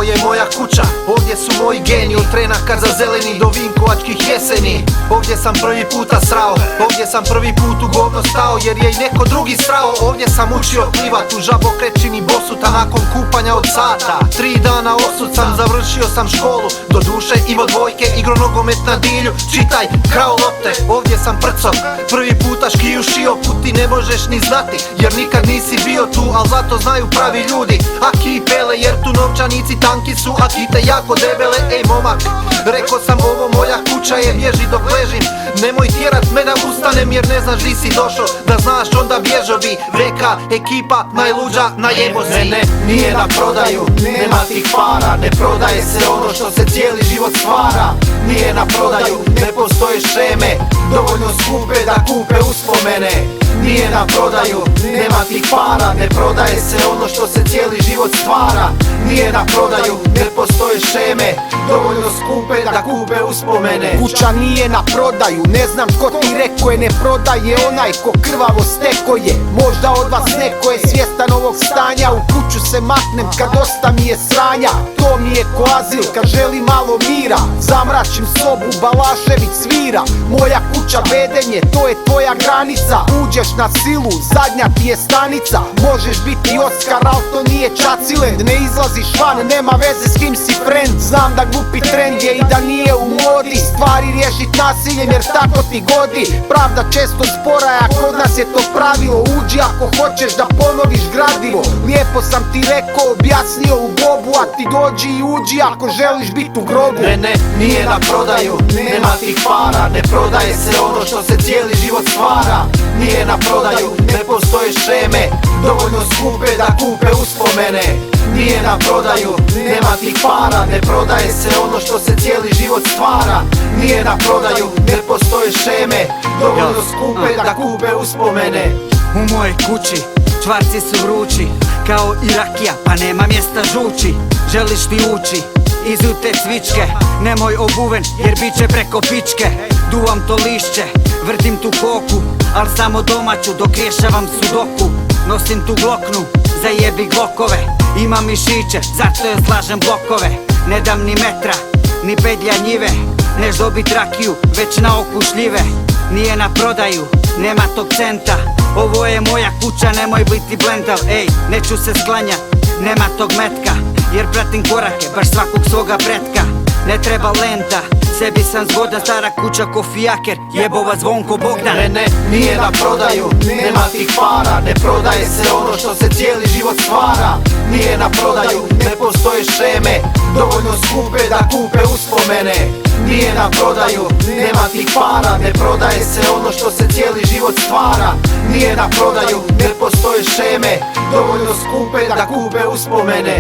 je moja kuća, ovdje su moji geni, od Trenaka za zeleni do Vinkovačkih jeseni. Ovdje sam prvi puta srao, ovdje sam prvi put u govno stao, jer je i neko drugi srao. Ovdje sam učio plivat u Žabokrečini Bosuta nakon kupanja od sata. 3 dana osud sam, završio sam školu, do duše imao dvojke, igro nogomet na Dilju, čitaj krao lopte. Ovdje sam prco, prvi puta škiju šio, put ti ne možeš ni znati, jer nikad nisi bio tu, al zato znaju pravi ljudi. Aki pele, jer tu novčanici tanki su, a kite jako debele. Ej momak, rekao sam ovo moja kuća je, bježi dok ležim, nemoj tjerat me da ustanem, jer ne znaš di si došao, da znaš onda bježo bi. Veka, ekipa, najluđa, najebo si. Ne, nije na prodaju, nema tih para, ne prodaje se ono što se cijeli život stvara. Nije na prodaju, ne postoje šeme, dovoljno skupe da kupe uspomene. Nije na prodaju, nema tih para, ne prodaje se ono što se cijeli život stvara. Nije na prodaju, ne postoje šeme, dovoljno skupe da kupe uspomene. Kuća nije na prodaju, ne znam ko ti rekao je, ne prodaje onaj ko krvavo steko je. Možda od vas neko je svjestan ovog stanja, u kuću se maknem kad dosta mi je sranja. To mi je ko azil kad želi malo mira, zamračim sobu, Balašević svira. Moja kuća bedenje, to je tvoja granica, uđeš na silu, zadnja ti je stanica. Možeš biti Oskar, al to nije Čaciland, ne izlaziš van, nema veze s kim si friend. Znam da glupi trend je i da nije u modi stvari riješit nasiljem, jer tako ti godi. Pravda često spora, a kod nas je to pravilo. Uđi ako hoćeš da ponoviš gradivo, lijepo sam ti rekao, objasnio u bobu, a ti dođi i uđi ako želiš bit u grobu. Ne, nije na prodaju, nema tih para, ne prodaje se ono što se cijeli život stvara. Nije na prodaju, ne postoje šeme, dovoljno skupe da kupe uspomene. Nije na prodaju, nema tih para, ne prodaje se ono što se cijeli život stvara. Nije na prodaju, ne postoje šeme, dovoljno skupe da kupe uspomene. U mojoj kući čvarci su vrući, kao i rakija, pa nema mjesta žući. Želiš li ući iz te cvičke, nemoj obuven jer bit će preko pičke. Duvam to lišće, vrtim tu koku, al samo domaću dok rješavam sudoku. Nosim tu gloknu, zajebi glokove, imam mišiće, zato je slažem blokove. Ne dam ni metra, ni pedlja njive, neš dobit rakiju, već na oku šljive. Nije na prodaju, nema tog centa, ovo je moja kuća, nemoj biti blendav. Ej, neću se sklanjat, nema tog metka, jer pratim korake, baš svakog svoga pretka. Ne treba lenta, sebi sam zgodan, stara kuća ko fijaker, jebova Zvonko Bogdan. Ne, nije na prodaju, nema tih para, ne prodaje se ono što se cijeli život stvara. Nije na prodaju, ne postoje šeme, dovoljno skupe da kupe uspomene. Nije na prodaju, nema tih para, ne prodaje se ono što se cijeli život stvara. Nije na prodaju, ne postoje šeme, dovoljno skupe da kupe uspomene.